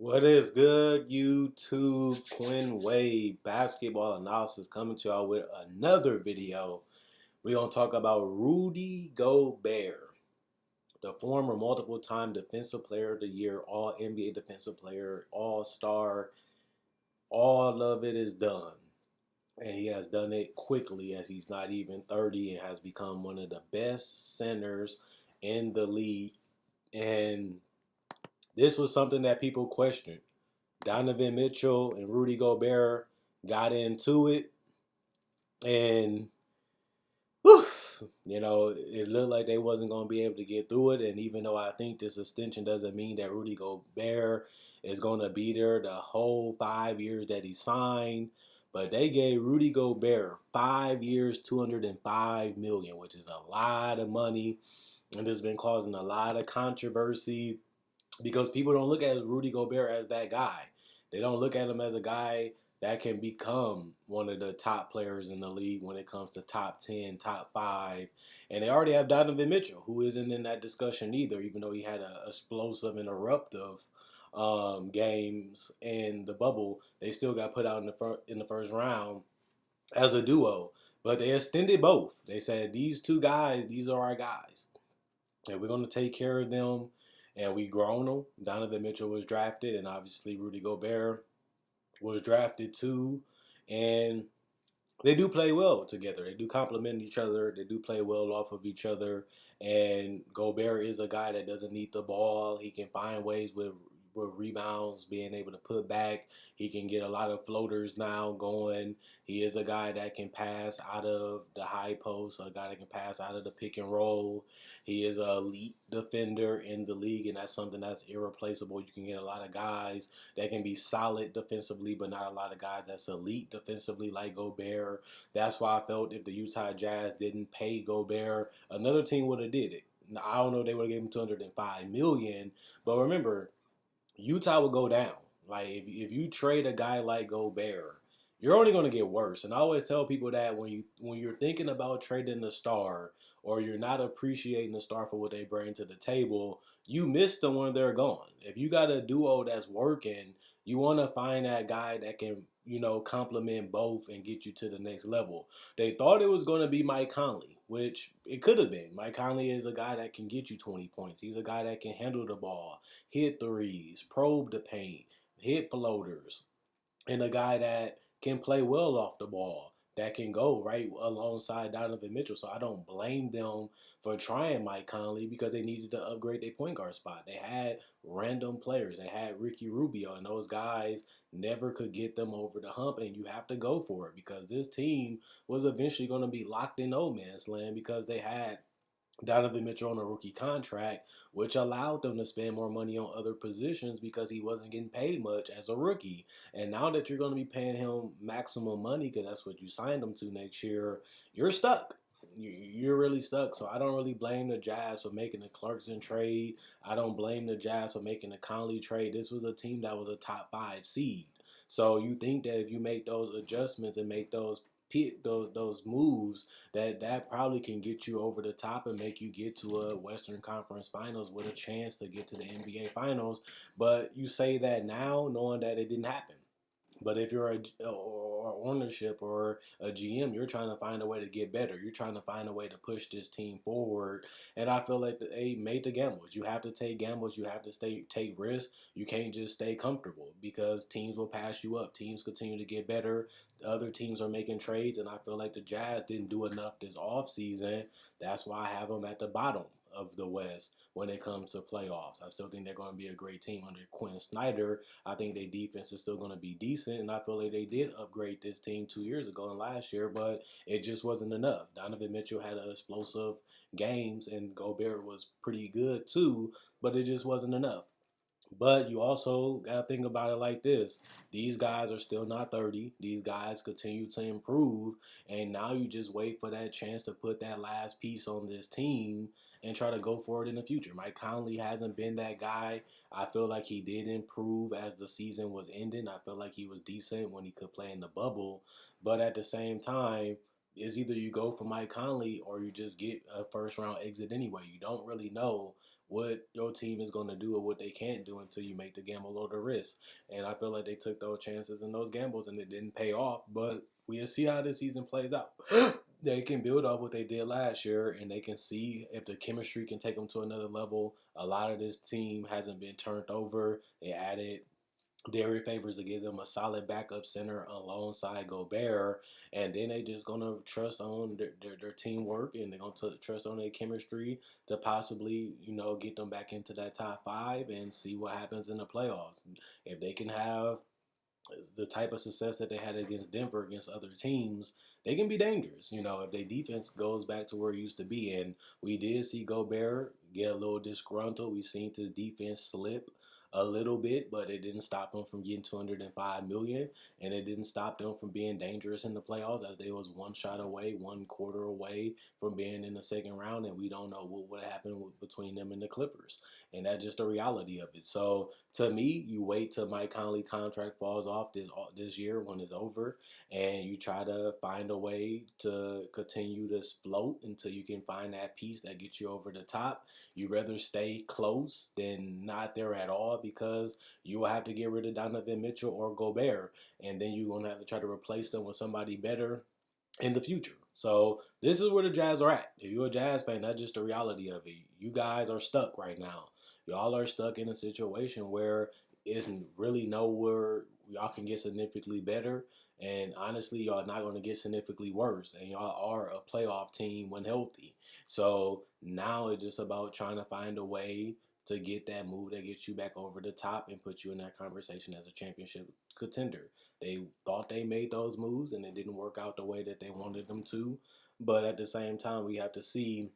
What is good, YouTube? Quinn Wade basketball analysis coming to y'all with another video. We're going to talk about Rudy Gobert, the former multiple time Defensive Player of the Year, All NBA Defensive Player, All Star. All of it is done. And he has done it quickly as he's not even 30 and has become one of the best centers in the league. And this was something that people questioned. Donovan Mitchell and Rudy Gobert got into it, and whew, it looked like they wasn't going to be able to get through it. And even though I think this extension doesn't mean that Rudy Gobert is going to be there the whole 5 years that he signed, but they gave Rudy Gobert 5 years, $205 million, which is a lot of money, and it's been causing a lot of controversy because people don't look at Rudy Gobert as that guy. They don't look at him as a guy that can become one of the top players in the league when it comes to top 10, top 5. And they already have Donovan Mitchell, who isn't in that discussion either, even though he had a explosive and eruptive games in the bubble. They still got put out in the first round as a duo. But they extended both. They said, these two guys, these are our guys. And we're going to take care of them. And we grown them. Donovan Mitchell was drafted, and obviously Rudy Gobert was drafted too. And they do play well together. They do complement each other. They do play well off of each other. And Gobert is a guy that doesn't need the ball. He can find ways with rebounds, being able to put back. He can get a lot of floaters now going. He is a guy that can pass out of the high post, a guy that can pass out of the pick and roll. He is an elite defender in the league, and that's something that's irreplaceable. You can get a lot of guys that can be solid defensively, but not a lot of guys that's elite defensively like Gobert. That's why I felt if the Utah Jazz didn't pay Gobert, another team would have did it. Now, I don't know if they would have given him $205 million, but remember, Utah will go down. Like if you trade a guy like Gobert, you're only going to get worse. And I always tell people that when you're thinking about trading the star or you're not appreciating the star for what they bring to the table, you miss them when they're gone. If you got a duo that's working, you want to find that guy that can complement both and get you to the next level. They thought it was going to be Mike Conley, which it could have been. Mike Conley is a guy that can get you 20 points. He's a guy that can handle the ball, hit threes, probe the paint, hit floaters, and a guy that can play well off the ball, that can go right alongside Donovan Mitchell. So I don't blame them for trying Mike Conley because they needed to upgrade their point guard spot. They had random players. They had Ricky Rubio, and those guys never could get them over the hump, and you have to go for it because this team was eventually going to be locked in no man's land because they had Donovan Mitchell on a rookie contract, which allowed them to spend more money on other positions because he wasn't getting paid much as a rookie. And now that you're going to be paying him maximum money because that's what you signed him to next year, you're stuck. You're really stuck. So I don't really blame the Jazz for making the Clarkson trade. I don't blame the Jazz for making the Conley trade. This was a team that was a top 5 seed. So you think that if you make those adjustments and make those moves that probably can get you over the top and make you get to a Western Conference Finals with a chance to get to the NBA Finals. But you say that now knowing that it didn't happen. But if you're or ownership or a GM, you're trying to find a way to get better. You're trying to find a way to push this team forward. And I feel like they made the gambles. You have to take gambles. You have to take risks. You can't just stay comfortable because teams will pass you up. Teams continue to get better. Other teams are making trades, and I feel like the Jazz didn't do enough this offseason. That's why I have them at the bottom of the West when it comes to playoffs. I still think they're going to be a great team under Quinn Snyder. I think their defense is still going to be decent, and I feel like they did upgrade this team 2 years ago and last year, but it just wasn't enough. Donovan Mitchell had explosive games, and Gobert was pretty good too, but it just wasn't enough. But you also got to think about it like this. These guys are still not 30. These guys continue to improve. And now you just wait for that chance to put that last piece on this team and try to go for it in the future. Mike Conley hasn't been that guy. I feel like he did improve as the season was ending. I feel like he was decent when he could play in the bubble. But at the same time, it's either you go for Mike Conley or you just get a first round exit anyway. You don't really know what your team is going to do or what they can't do until you make the gamble or the risk. And I feel like they took those chances and those gambles and it didn't pay off. But we'll see how this season plays out. They can build up what they did last year and they can see if the chemistry can take them to another level. A lot of this team hasn't been turned over. They added Derrick Favors to give them a solid backup center alongside Gobert, and then they just gonna trust on their teamwork and they're gonna trust on their chemistry to possibly get them back into that top five and see what happens in the playoffs. If they can have the type of success that they had against Denver against other teams, they can be dangerous. If their defense goes back to where it used to be, and we did see Gobert get a little disgruntled. We seen his defense slip a little bit, but it didn't stop them from getting 205 million, and it didn't stop them from being dangerous in the playoffs as they was one shot away, one quarter away from being in the second round, and we don't know what would happen between them and the Clippers, and that's just the reality of it. So to me, you wait till Mike Conley contract falls off this year when it's over, and you try to find a way to continue to float until you can find that piece that gets you over the top. You rather stay close than not there at all because you will have to get rid of Donovan Mitchell or Gobert, and then you're gonna have to try to replace them with somebody better in the future. So this is where the Jazz are at. If you're a Jazz fan, that's just the reality of it. You guys are stuck right now. Y'all are stuck in a situation where it's really nowhere y'all can get significantly better. And honestly, y'all not going to get significantly worse. And y'all are a playoff team when healthy. So now it's just about trying to find a way to get that move that gets you back over the top and put you in that conversation as a championship contender. They thought they made those moves and it didn't work out the way that they wanted them to. But at the same time, we have to see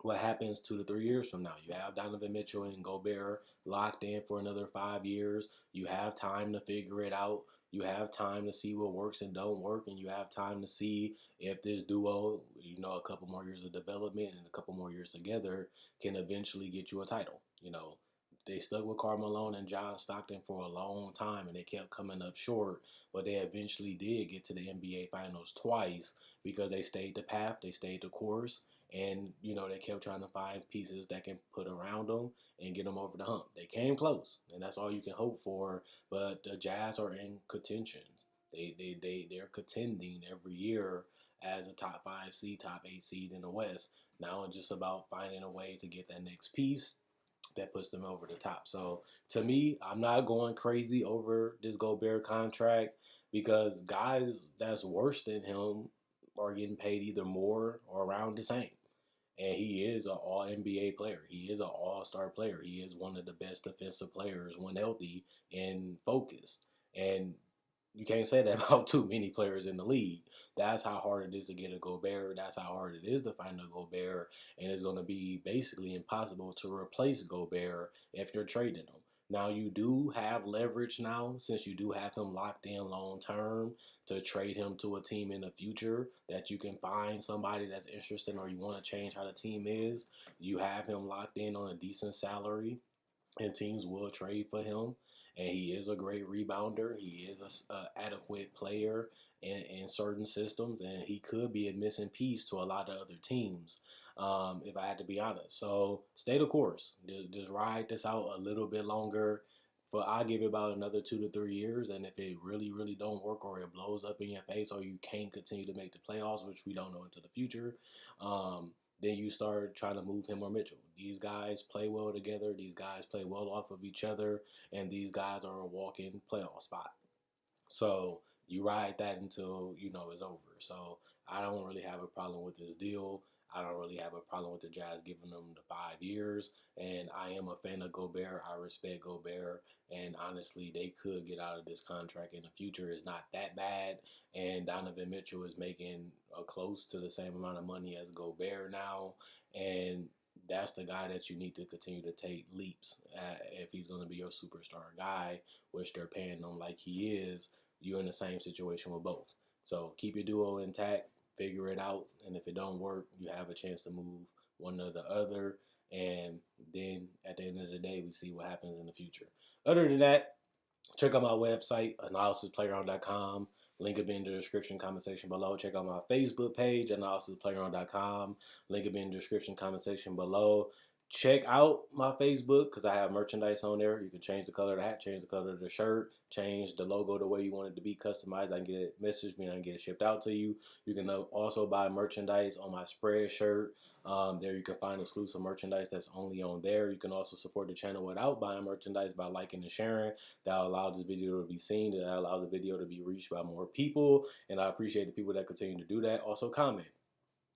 what happens 2 to 3 years from now. You have Donovan Mitchell and Gobert locked in for another 5 years. You have time to figure it out. You have time to see what works and don't work, and you have time to see if this duo, a couple more years of development and a couple more years together, can eventually get you a title. They stuck with Karl Malone and John Stockton for a long time, and they kept coming up short, but they eventually did get to the NBA Finals twice because they stayed the path, they stayed the course, and they kept trying to find pieces that can put around them and get them over the hump. They came close, and that's all you can hope for. But the Jazz are in contentions. They're contending every year as a top 5 seed, top 8 seed in the West. Now it's just about finding a way to get that next piece that puts them over the top. So to me, I'm not going crazy over this Gobert contract because guys that's worse than him are getting paid either more or around the same. And he is an all NBA player. He is an all-star player. He is one of the best defensive players when healthy and focused. And you can't say that about too many players in the league. That's how hard it is to get a Gobert. That's how hard it is to find a Gobert. And it's going to be basically impossible to replace Gobert if you're trading him. Now, you do have leverage now, since you do have him locked in long term, to trade him to a team in the future that you can find somebody that's interested or you want to change how the team is. You have him locked in on a decent salary and teams will trade for him. And he is a great rebounder. He is a adequate player in certain systems, and he could be a missing piece to a lot of other teams, if I had to be honest. So stay the course. Just ride this out a little bit longer. I'll give it about another 2 to 3 years, and if it really, really don't work or it blows up in your face or you can't continue to make the playoffs, which we don't know into the future, then you start trying to move him or Mitchell. These guys play well together. These guys play well off of each other, and these guys are a walk-in playoff spot. So you ride that until it's over. So I don't really have a problem with this deal. I don't really have a problem with the Jazz giving them the 5 years. And I am a fan of Gobert. I respect Gobert. And honestly, they could get out of this contract in the future. It's not that bad. And Donovan Mitchell is making close to the same amount of money as Gobert now. And that's the guy that you need to continue to take leaps if he's going to be your superstar guy, which they're paying him like he is. You're in the same situation with both. So keep your duo intact, figure it out, and if it don't work, you have a chance to move one or the other, and then at the end of the day, we see what happens in the future. Other than that, check out my website, analysisplayground.com. Link will be in the description comment section below. Check out my Facebook page, analysisplayground.com. Link will be in the description comment section below. Check out my Facebook because I have merchandise on there. You can change the color of the hat, change the color of the shirt, change the logo the way you want it to be customized. I can get it, message me, and I can get it shipped out to you. You can also buy merchandise on my spread shirt. There you can find exclusive merchandise that's only on there. You can also support the channel without buying merchandise by liking and sharing. That allows this video to be seen. That allows the video to be reached by more people. And I appreciate the people that continue to do that. Also comment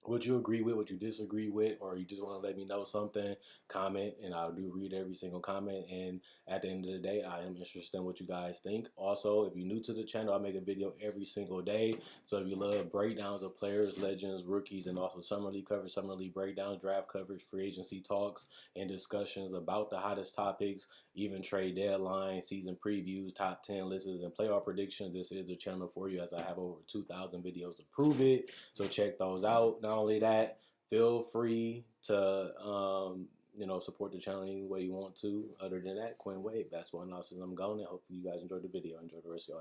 what you agree with, what you disagree with, or you just want to let me know something, comment, and I do read every single comment. And at the end of the day, I am interested in what you guys think. Also, if you're new to the channel, I make a video every single day. So if you love breakdowns of players, legends, rookies, and also summer league coverage, summer league breakdowns, draft coverage, free agency talks, and discussions about the hottest topics, even trade deadline, season previews, top 10 lists, and playoff predictions, this is the channel for you, as I have over 2,000 videos to prove it. So check those out. Not only that, feel free to support the channel any way you want to. Other than that, Quinn Wade, basketball analysis. I'm going. Hopefully you guys enjoyed the video. Enjoy the rest of y'all.